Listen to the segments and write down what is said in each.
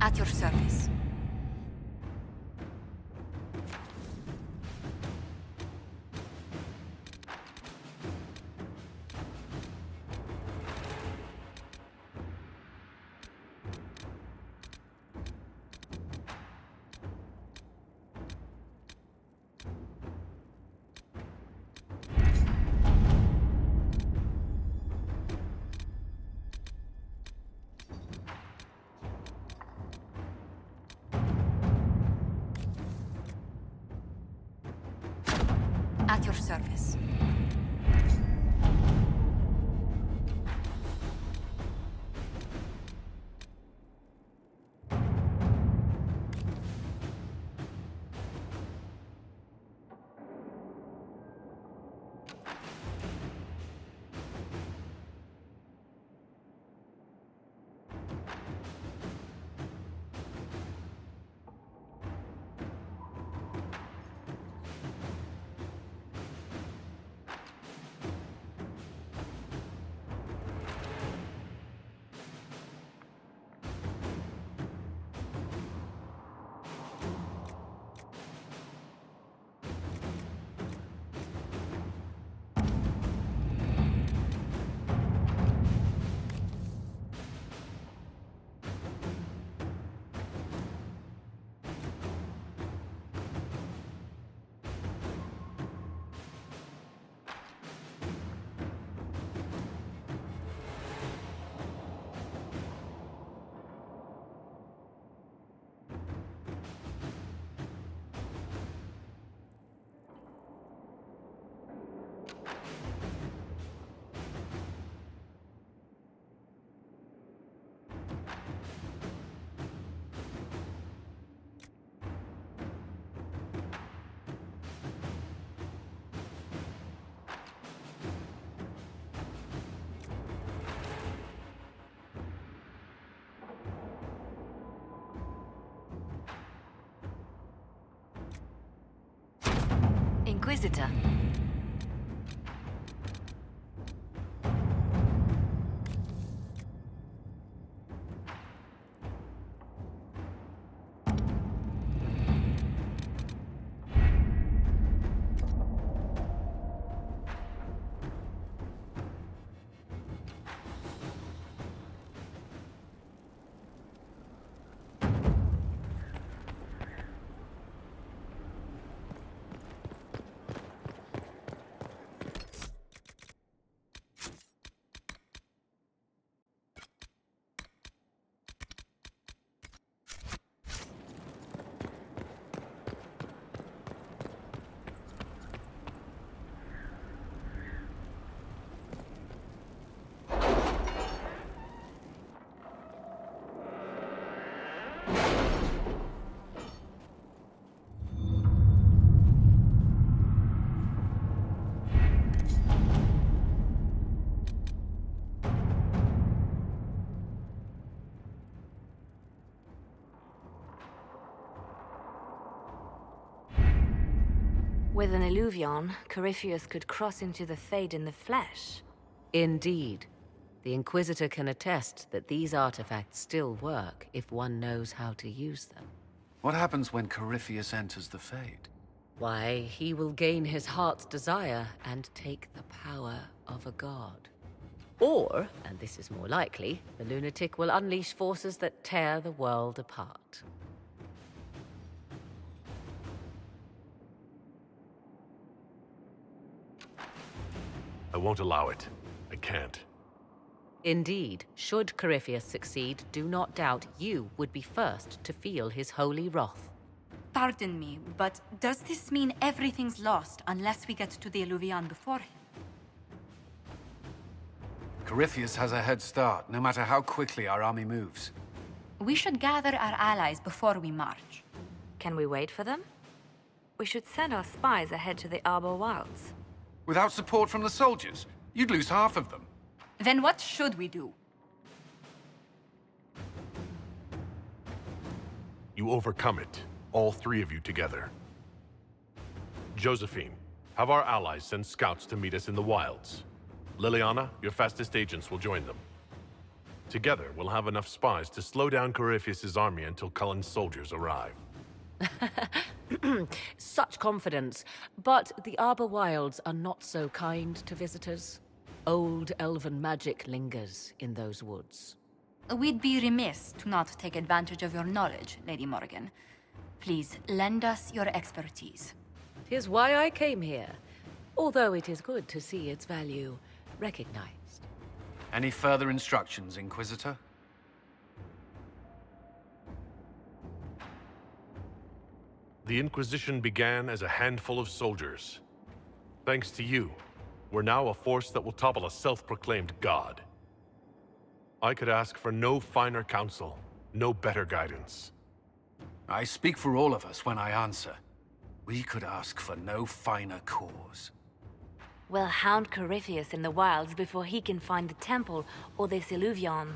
At your service. At your service. Inquisitor. With an illuvion, Corypheus could cross into the Fade in the flesh. Indeed. The Inquisitor can attest that these artifacts still work if one knows how to use them. What happens when Corypheus enters the Fade? Why, he will gain his heart's desire and take the power of a god. Or, and this is more likely, the lunatic will unleash forces that tear the world apart. I won't allow it. I can't. Indeed, should Corypheus succeed, do not doubt you would be first to feel his holy wrath. Pardon me, but does this mean everything's lost unless we get to the Illuvion before him? Corypheus has a head start, no matter how quickly our army moves. We should gather our allies before we march. Can we wait for them? We should send our spies ahead to the Arbor Wilds. Without support from the soldiers, you'd lose half of them. Then what should we do? You overcome it, all three of you together. Josephine, have our allies send scouts to meet us in the wilds. Liliana, your fastest agents will join them. Together, we'll have enough spies to slow down Corypheus' army until Cullen's soldiers arrive. Such confidence. But the Arbor Wilds are not so kind to visitors. Old elven magic lingers in those woods. We'd be remiss to not take advantage of your knowledge, Lady Morrigan. Please, lend us your expertise. 'Tis why I came here, although it is good to see its value recognized. Any further instructions, Inquisitor? The Inquisition began as a handful of soldiers. Thanks to you, we're now a force that will topple a self-proclaimed god. I could ask for no finer counsel, no better guidance. I speak for all of us when I answer. We could ask for no finer cause. We'll hound Corypheus in the wilds before he can find the temple or this Illuvion.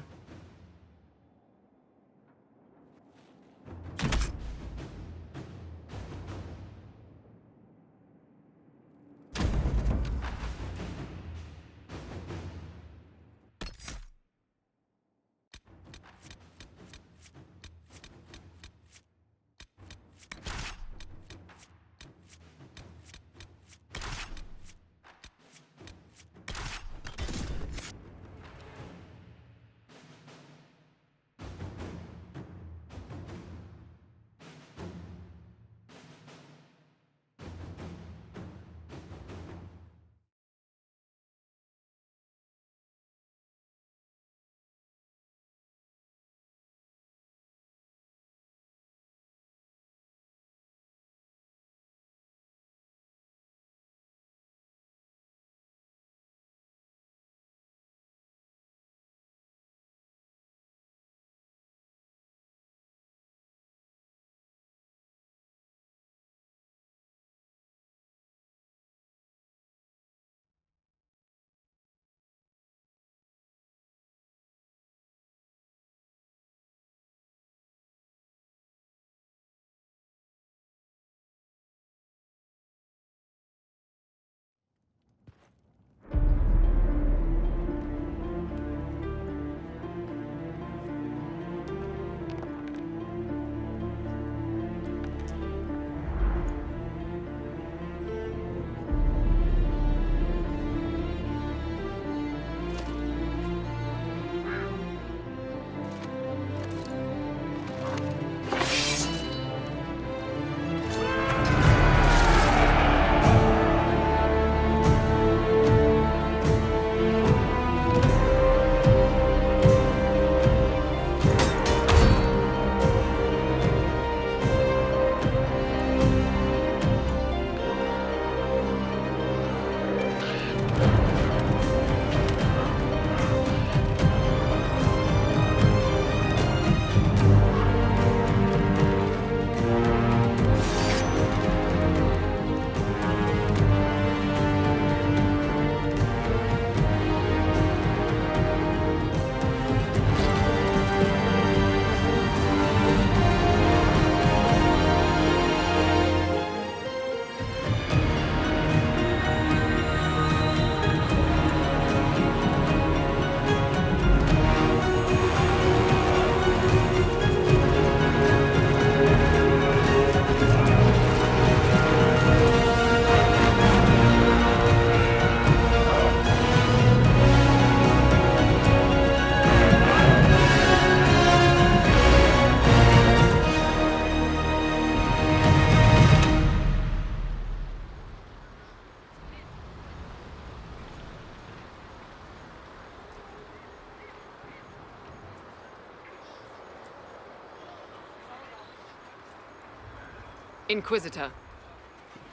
Inquisitor,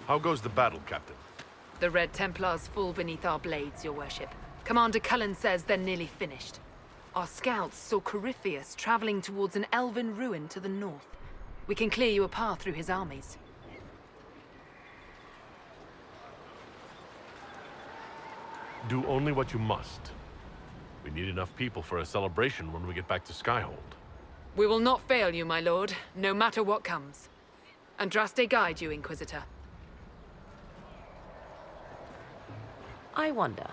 How goes the battle, Captain? the Red Templars fall beneath our blades, your worship. Commander Cullen says they're nearly finished. Our scouts saw Corypheus traveling towards an elven ruin to the north. We can clear you a path through his armies. Do only what you must. We need enough people for a celebration when we get back to Skyhold. We will not fail you, my lord, no matter what comes. Andraste guide you, Inquisitor. I wonder,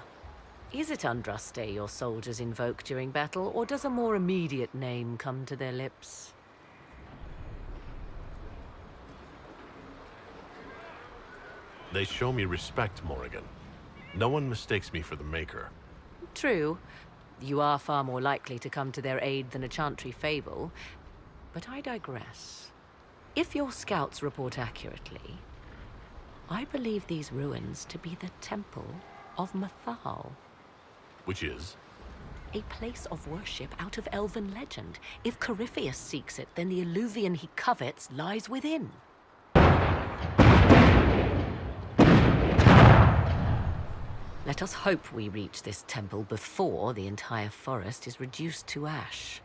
Is it Andraste your soldiers invoke during battle, or does a more immediate name come to their lips? They show me respect, Morrigan. No one mistakes me for the Maker. True. You are far more likely to come to their aid than a Chantry fable. But I digress. If your scouts report accurately, I believe these ruins to be the Temple of Mythal. Which is? A place of worship out of elven legend. If Corypheus seeks it, then the Illuvian he covets lies within. Let us hope we reach this temple before the entire forest is reduced to ash.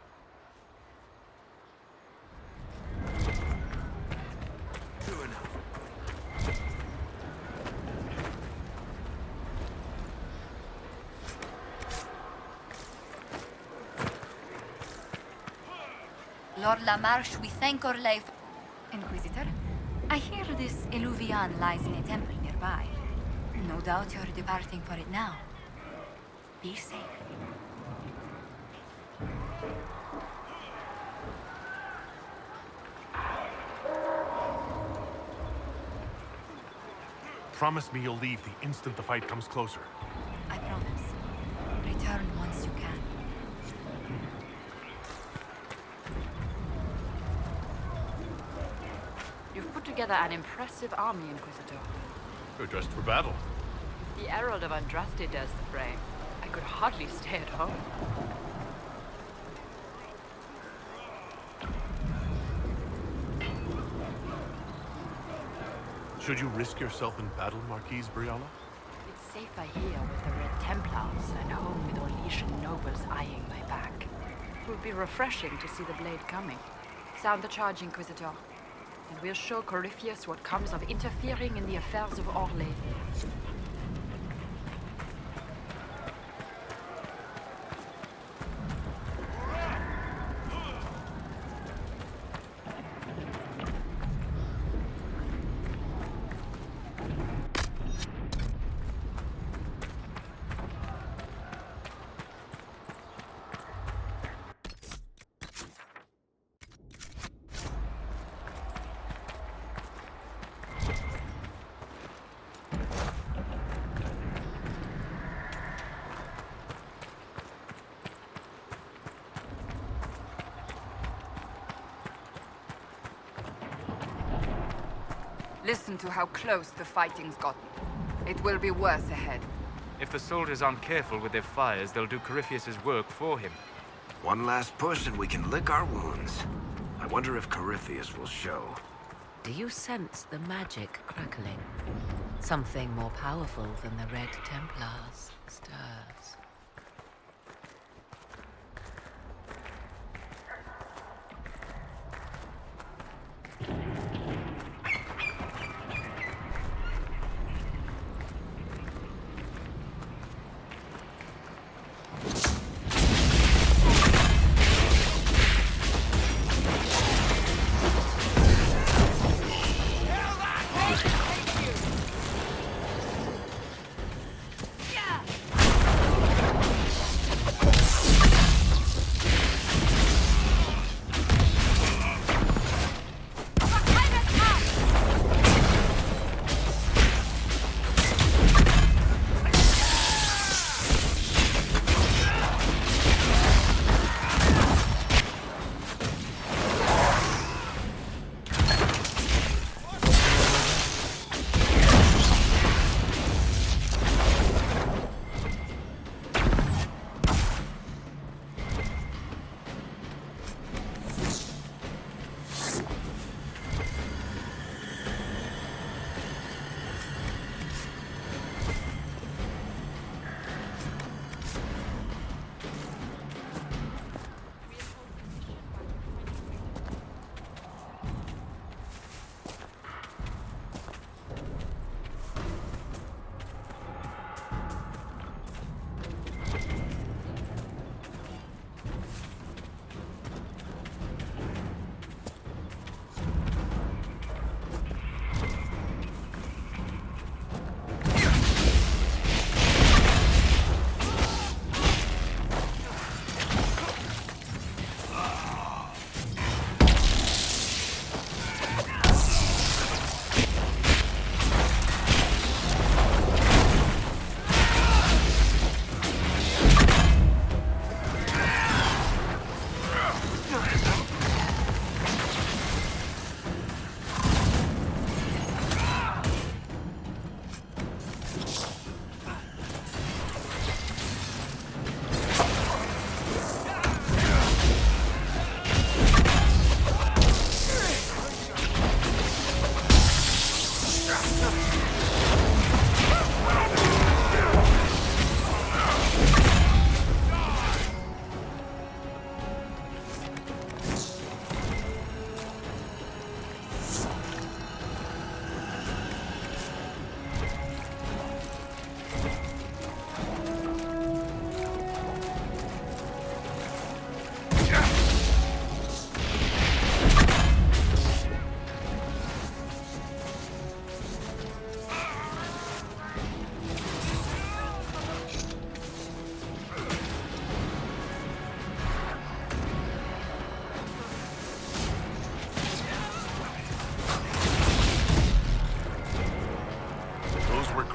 Lord Lamarche, we thank our life. Inquisitor, I hear this Illuvian lies in a temple nearby. No doubt you're departing for it now. Be safe. Promise me you'll leave the instant the fight comes closer. I promise. Return once you can. You've put together an impressive army, Inquisitor. You're dressed for battle. The Herald of Andraste does the fray. I could hardly stay at home. Should you risk yourself in battle, Marquise Briala? It's safer here with the Red Templars and home with Orlesian nobles eyeing my back. It would be refreshing to see the blade coming. Sound the charge, Inquisitor, and we'll show Corypheus what comes of interfering in the affairs of Orlais. Listen to how close the fighting's gotten. It will be worse ahead. If the soldiers aren't careful with their fires, they'll do Corypheus's work for him. One last push and we can lick our wounds. I wonder if Corypheus will show. Do you sense the magic crackling? Something more powerful than the Red Templars stirs.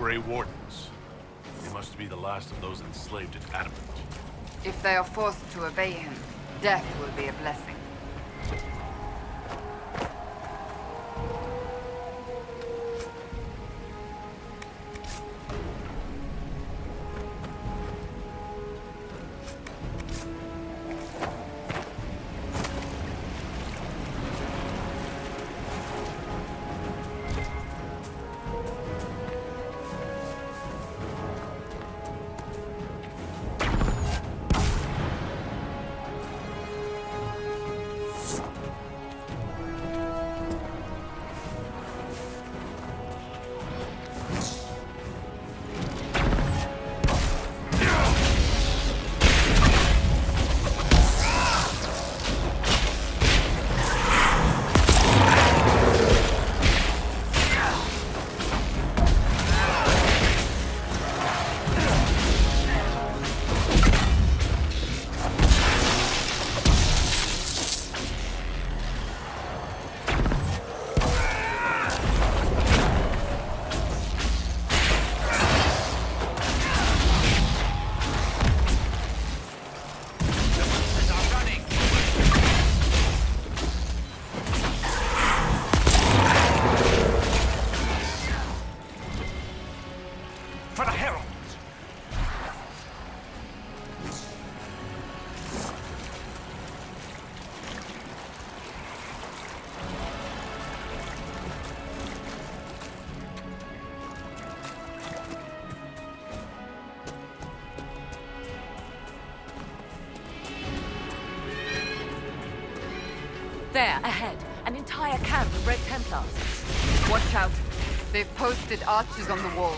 Grey Wardens. They must be the last of those enslaved at Adamant. If they are forced to obey him, death will be a blessing. There, ahead. An entire camp of Red Templars. Watch out. They've posted archers on the wall.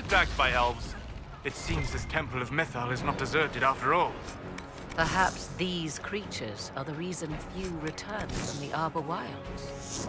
Attacked by elves. It seems this temple of Mythal is not deserted after all. Perhaps these creatures are the reason few return from the Arbor Wilds.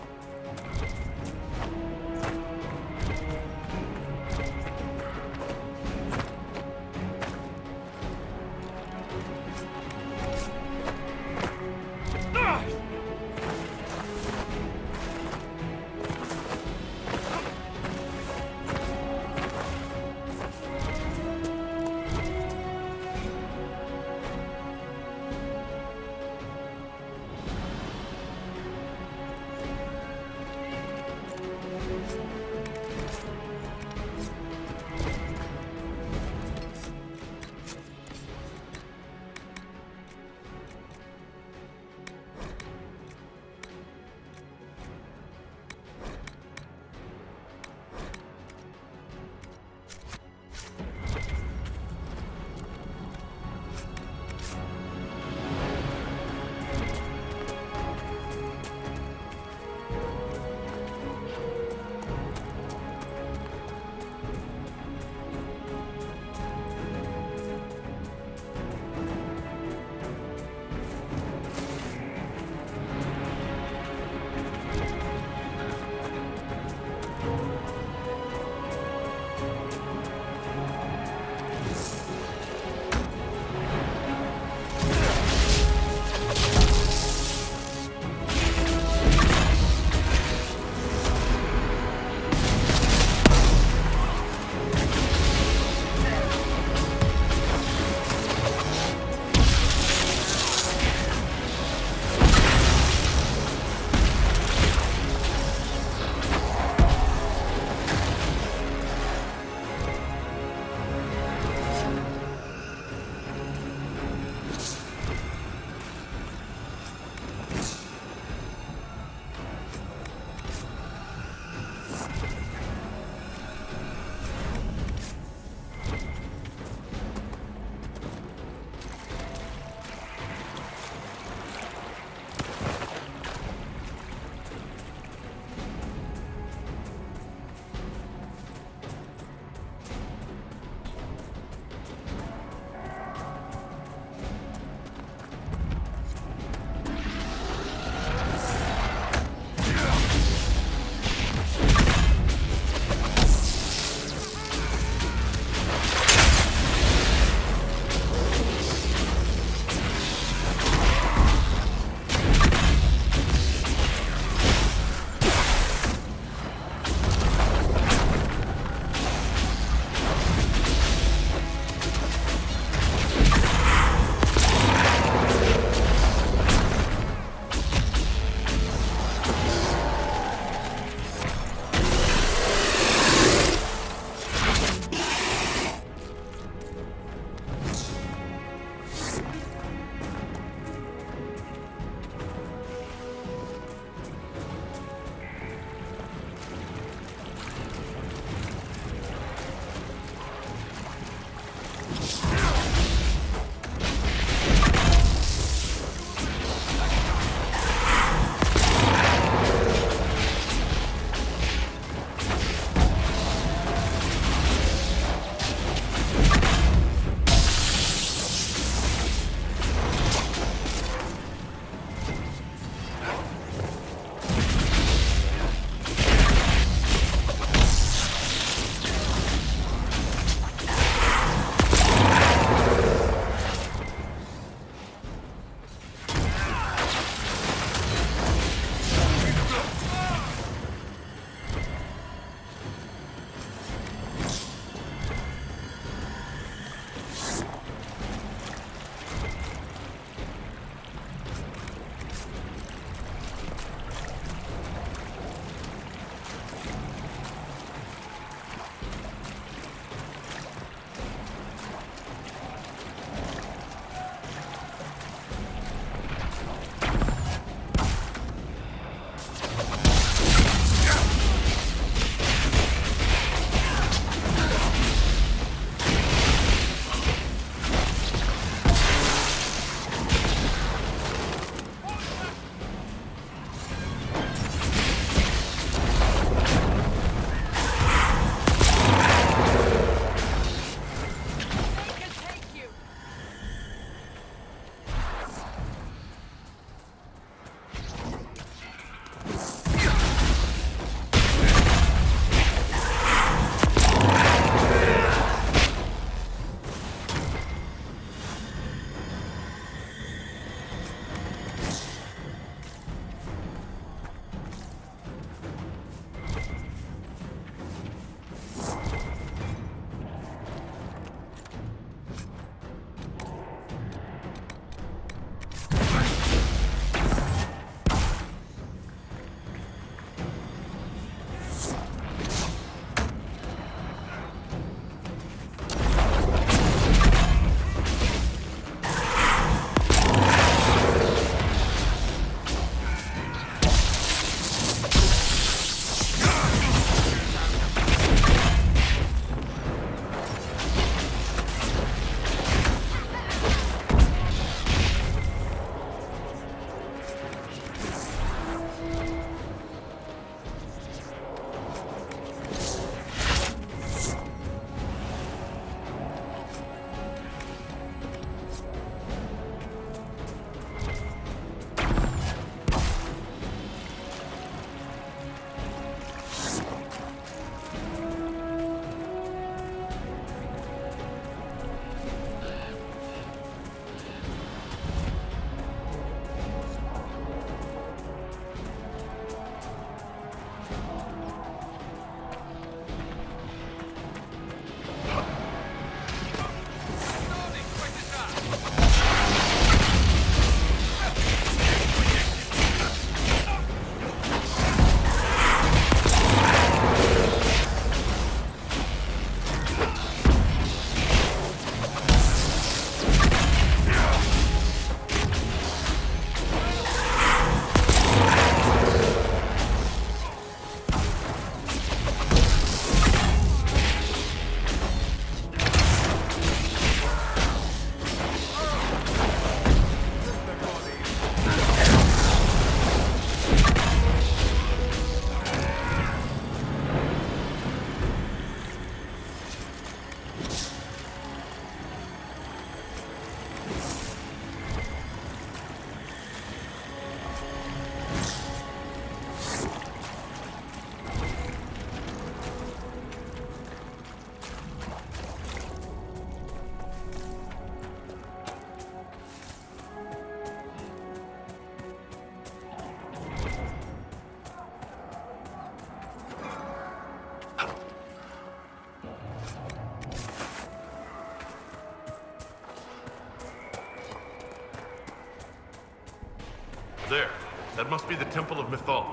There. That must be the Temple of Mythal.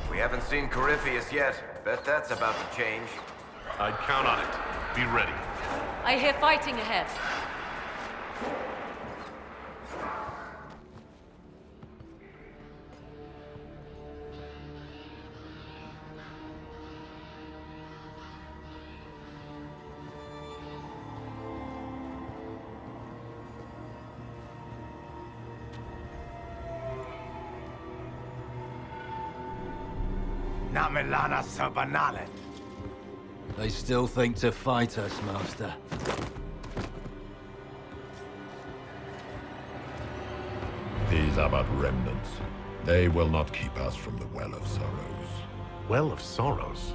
We haven't seen Corypheus yet. Bet that's about to change. I'd count on it. Be ready. I hear fighting ahead. Namelana Sabanalet. They still think to fight us, Master. These are but remnants. They will not keep us from the Well of Sorrows. Well of Sorrows?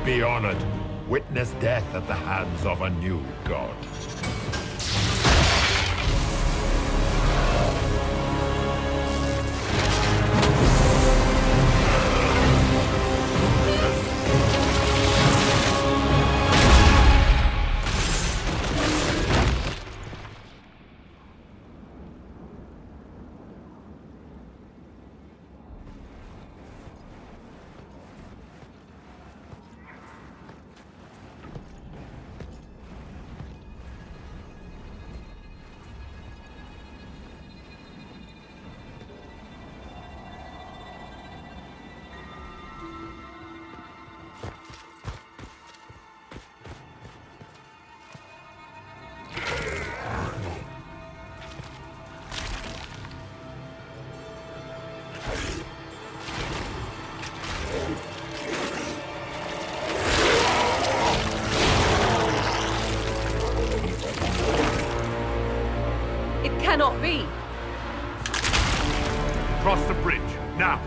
Be honored. Witness death at the hands of a new god. Cannot be! Cross the bridge, now!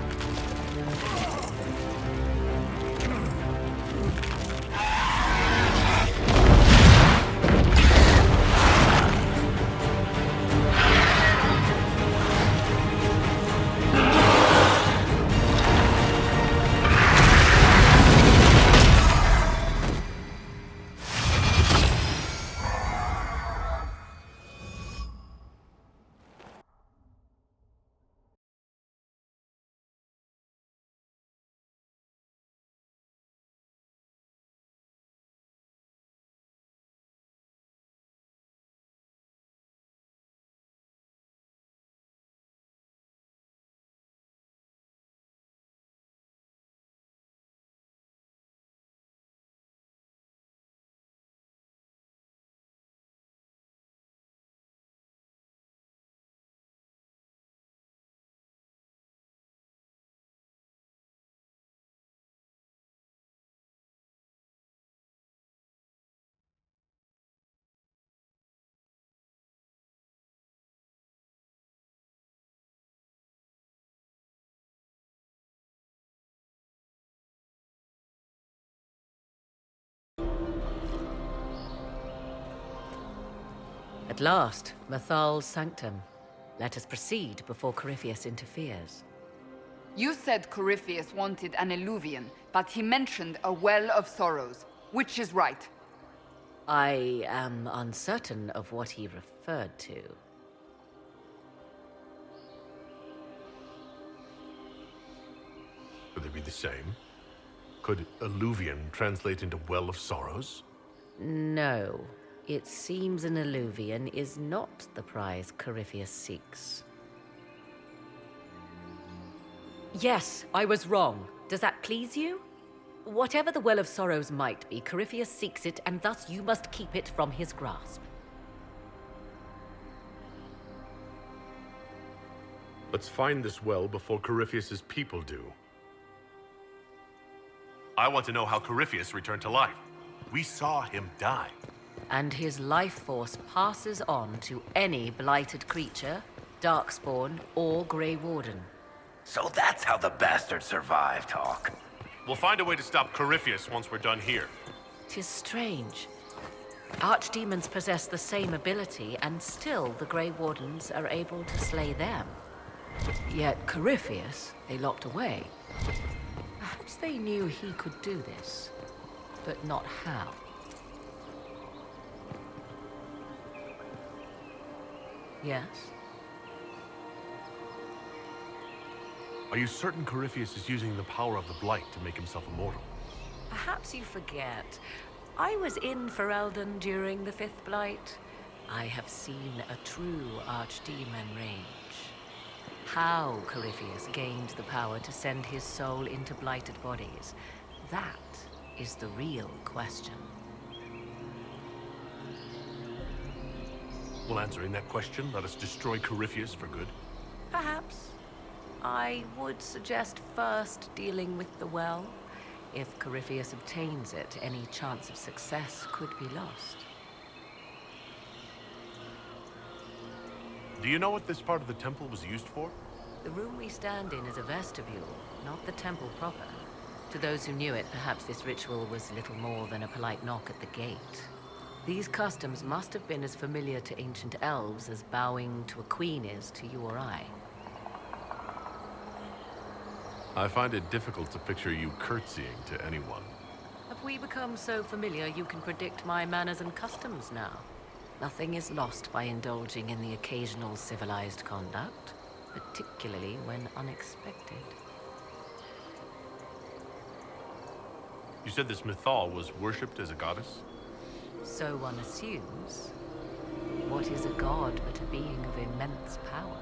At last, Mythal's sanctum. Let us proceed before Corypheus interferes. You said Corypheus wanted an eluvian, but he mentioned a Well of Sorrows. Which is right? I am uncertain of what he referred to. Would they be the same? Could Eluvian translate into Well of Sorrows? No. It seems an eluvian is not the prize Corypheus seeks. Yes, I was wrong. Does that please you? Whatever the Well of Sorrows might be, Corypheus seeks it, and thus you must keep it from his grasp. Let's find this well before Corypheus's people do. I want to know how Corypheus returned to life. We saw him die. And his life force passes on to any blighted creature, Darkspawn, or Grey Warden. So that's how the bastard survived, Hawk. We'll find a way to stop Corypheus once we're done here. 'Tis strange. Archdemons possess the same ability, and still the Grey Wardens are able to slay them. Yet Corypheus, they locked away. Perhaps they knew he could do this. but not how. Yes? Are you certain Corypheus is using the power of the Blight to make himself immortal? Perhaps you forget. I was in Ferelden during the Fifth Blight. I have seen a true archdemon rage. How Corypheus gained the power to send his soul into blighted bodies, that is the real question. Well, answering that question, let us destroy Corypheus for good. Perhaps. I would suggest first dealing with the well. If Corypheus obtains it, any chance of success could be lost. Do you know what this part of the temple was used for? The room we stand in is a vestibule, not the temple proper. To those who knew it, perhaps this ritual was little more than a polite knock at the gate. These customs must have been as familiar to ancient elves as bowing to a queen is to you or I. I find it difficult to picture you curtsying to anyone. Have we become so familiar you can predict my manners and customs now? Nothing is lost by indulging in the occasional civilized conduct, particularly when unexpected. You said this Mythal was worshipped as a goddess? So one assumes. What is a god but a being of immense power?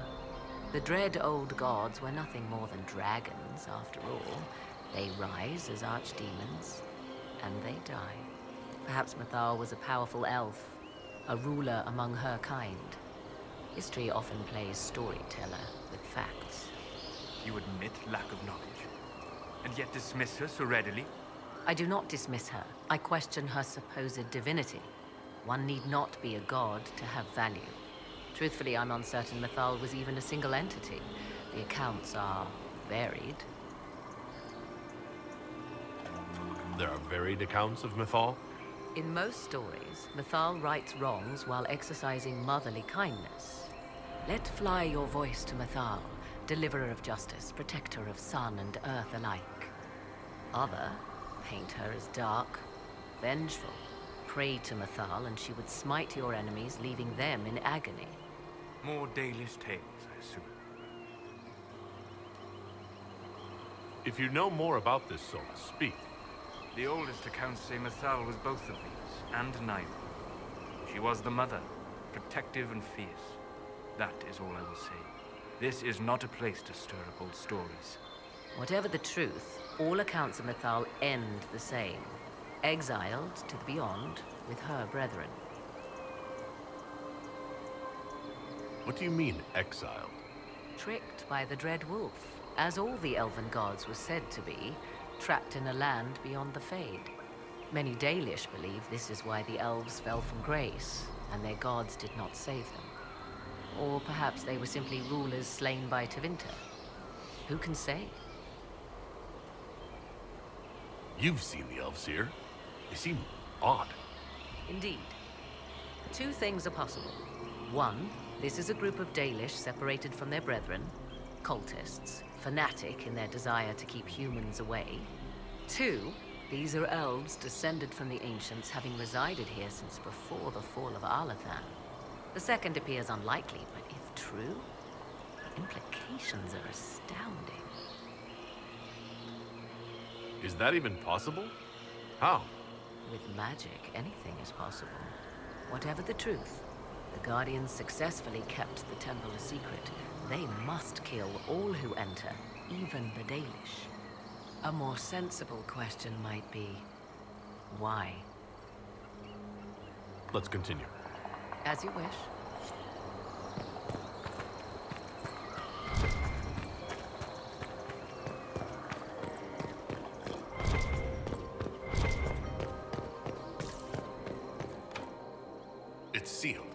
The dread old gods were nothing more than dragons, after all. They rise as archdemons, and they die. Perhaps Mythal was a powerful elf, a ruler among her kind. History often plays storyteller with facts. You admit lack of knowledge, and yet dismiss her so readily? I do not dismiss her. I question her supposed divinity. One need not be a god to have value. Truthfully, I'm uncertain Mythal was even a single entity. The accounts are varied. There are varied accounts of Mythal? In most stories, Mythal rights wrongs while exercising motherly kindness. Let fly your voice to Mythal, deliverer of justice, protector of sun and earth alike. Other paint her as dark, vengeful. Pray to Mythal and she would smite your enemies, leaving them in agony. More Dalish tales, I assume. If you know more about this soul, speak. The oldest accounts say Mythal was both of these, and neither. She was the mother, protective and fierce. That is all I will say. This is not a place to stir up old stories. Whatever the truth, all accounts of Mythal end the same. Exiled to the beyond with her brethren. What do you mean, exiled? Tricked by the Dread Wolf, as all the elven gods were said to be, trapped in a land beyond the Fade. Many Dalish believe this is why the elves fell from grace, and their gods did not save them. Or perhaps they were simply rulers slain by Tevinter. Who can say? You've seen the elves here. They seem odd. Indeed. Two things are possible. One, this is a group of Dalish separated from their brethren, cultists, fanatic in their desire to keep humans away. Two, these are elves descended from the ancients, having resided here since before the fall of Arlathan. The second appears unlikely, but if true, the implications are astounding. Is that even possible? How? With magic, anything is possible. Whatever the truth, the Guardians successfully kept the temple a secret. They must kill all who enter, even the Dalish. A more sensible question might be, why? Let's continue. As you wish. It's sealed.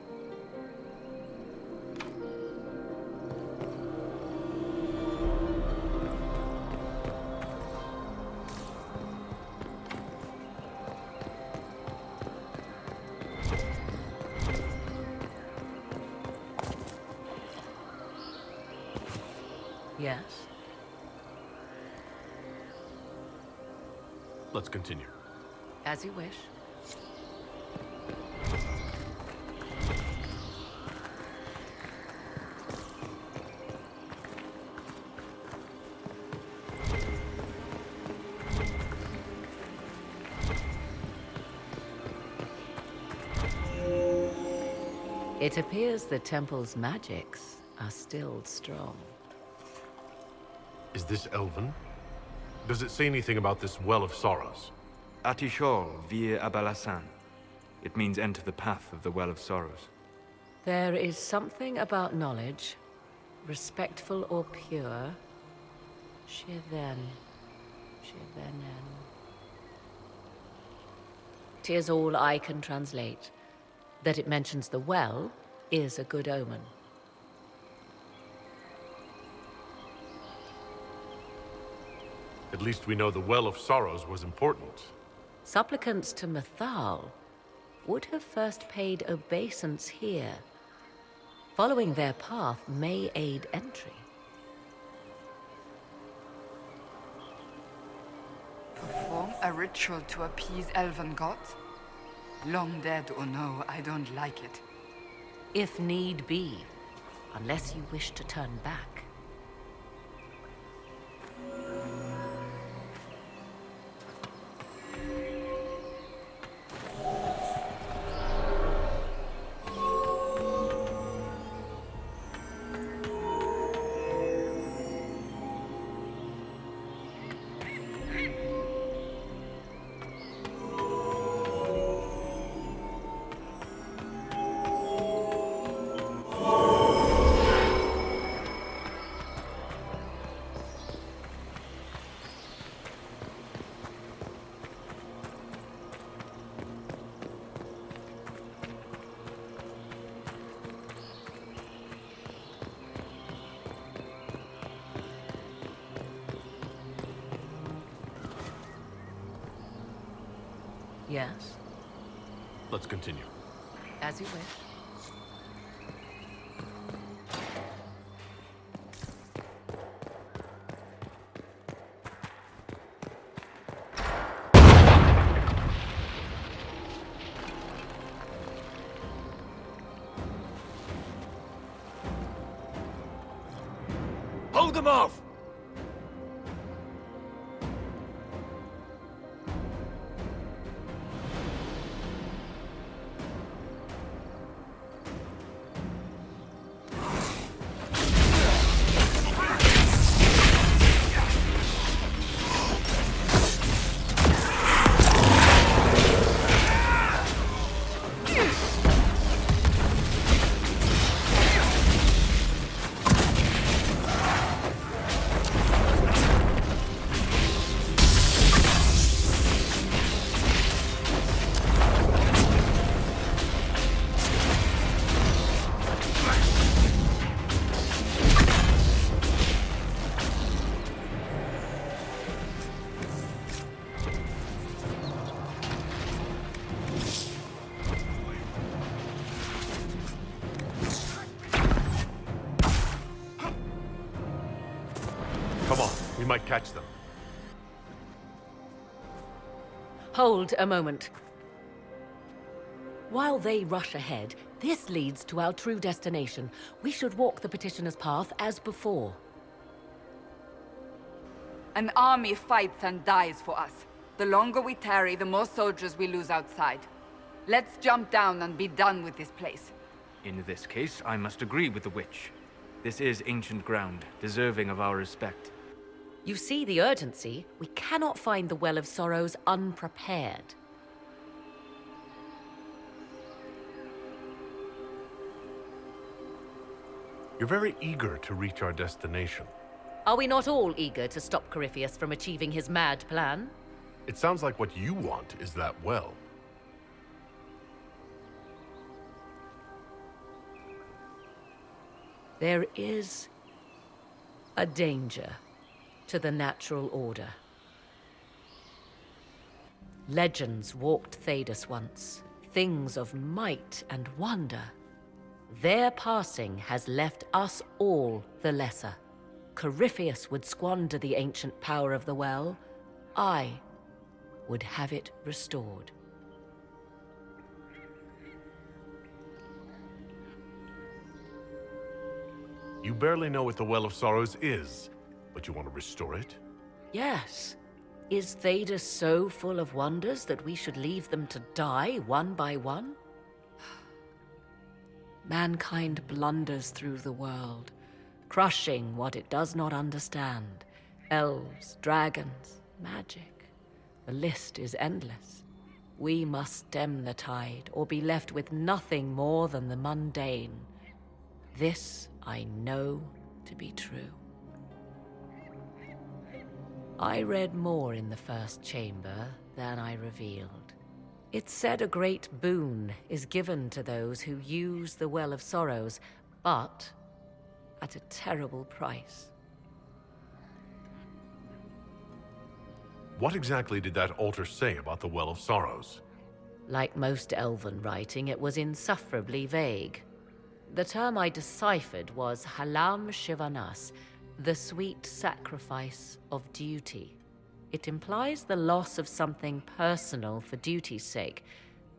Yes? Let's continue. As you wish. It appears the temple's magics are still strong. Is this Elven? Does it say anything about this Well of Sorrows? Atishol vir Abalasan. It means enter the path of the Well of Sorrows. There is something about knowledge, respectful or pure. Shivenen. 'Tis all I can translate. That it mentions the well is a good omen. At least we know the Well of Sorrows was important. Supplicants to Mythal would have first paid obeisance here. Following their path may aid entry. Perform a ritual to appease elven gods? Long dead or no, I don't like it. If need be, unless you wish to turn back. Yes, Let's continue. as you wish. Hold them off! Come on, we might catch them. Hold a moment. While they rush ahead, this leads to our true destination. We should walk the petitioner's path as before. An army fights and dies for us. The longer we tarry, the more soldiers we lose outside. Let's jump down and be done with this place. In this case, I must agree with the witch. This is ancient ground, deserving of our respect. You see the urgency? We cannot find the Well of Sorrows unprepared. You're very eager to reach our destination. Are we not all eager to stop Corypheus from achieving his mad plan? It sounds like what you want is that well. There is a danger to the natural order. Legends walked Thedas once, things of might and wonder. Their passing has left us all the lesser. Corypheus would squander the ancient power of the well. I would have it restored. You barely know what the Well of Sorrows is, but you want to restore it? Yes. Is Theda so full of wonders that we should leave them to die one by one? Mankind blunders through the world, crushing what it does not understand. Elves, dragons, magic. The list is endless. We must stem the tide, or be left with nothing more than the mundane. This I know to be true. I read more in the first chamber than I revealed. It said a great boon is given to those who use the Well of Sorrows, but at a terrible price. What exactly did that altar say about the Well of Sorrows? Like most elven writing, it was insufferably vague. The term I deciphered was Halam Shivanas, the sweet sacrifice of duty. It implies the loss of something personal for duty's sake,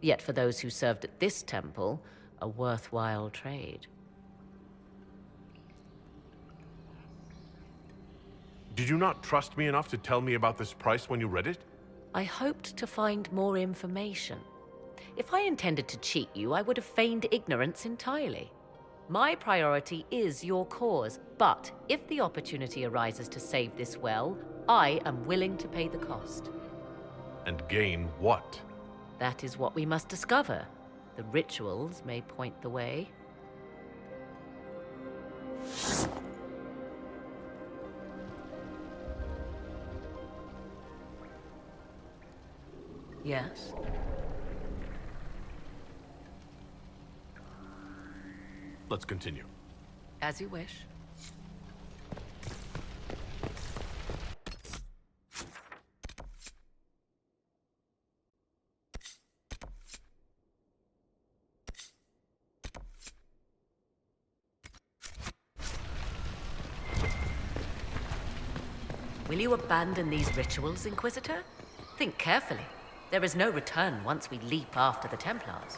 yet for those who served at this temple, a worthwhile trade. Did you not trust me enough to tell me about this price when you read it? I hoped to find more information. If I intended to cheat you, I would have feigned ignorance entirely. My priority is your cause, but if the opportunity arises to save this well, I am willing to pay the cost. And gain what? That is what we must discover. The rituals may point the way. Yes? Let's continue. As you wish. Will you abandon these rituals, Inquisitor? Think carefully. There is no return once we leap after the Templars.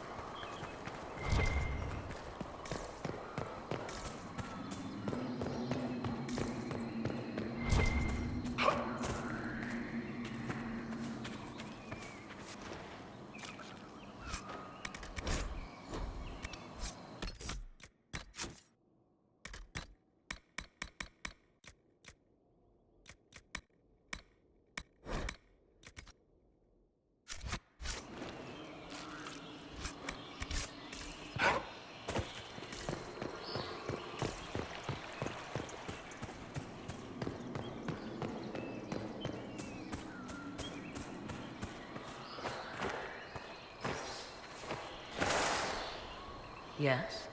Yes?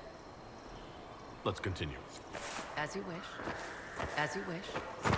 Let's continue. As you wish. As you wish.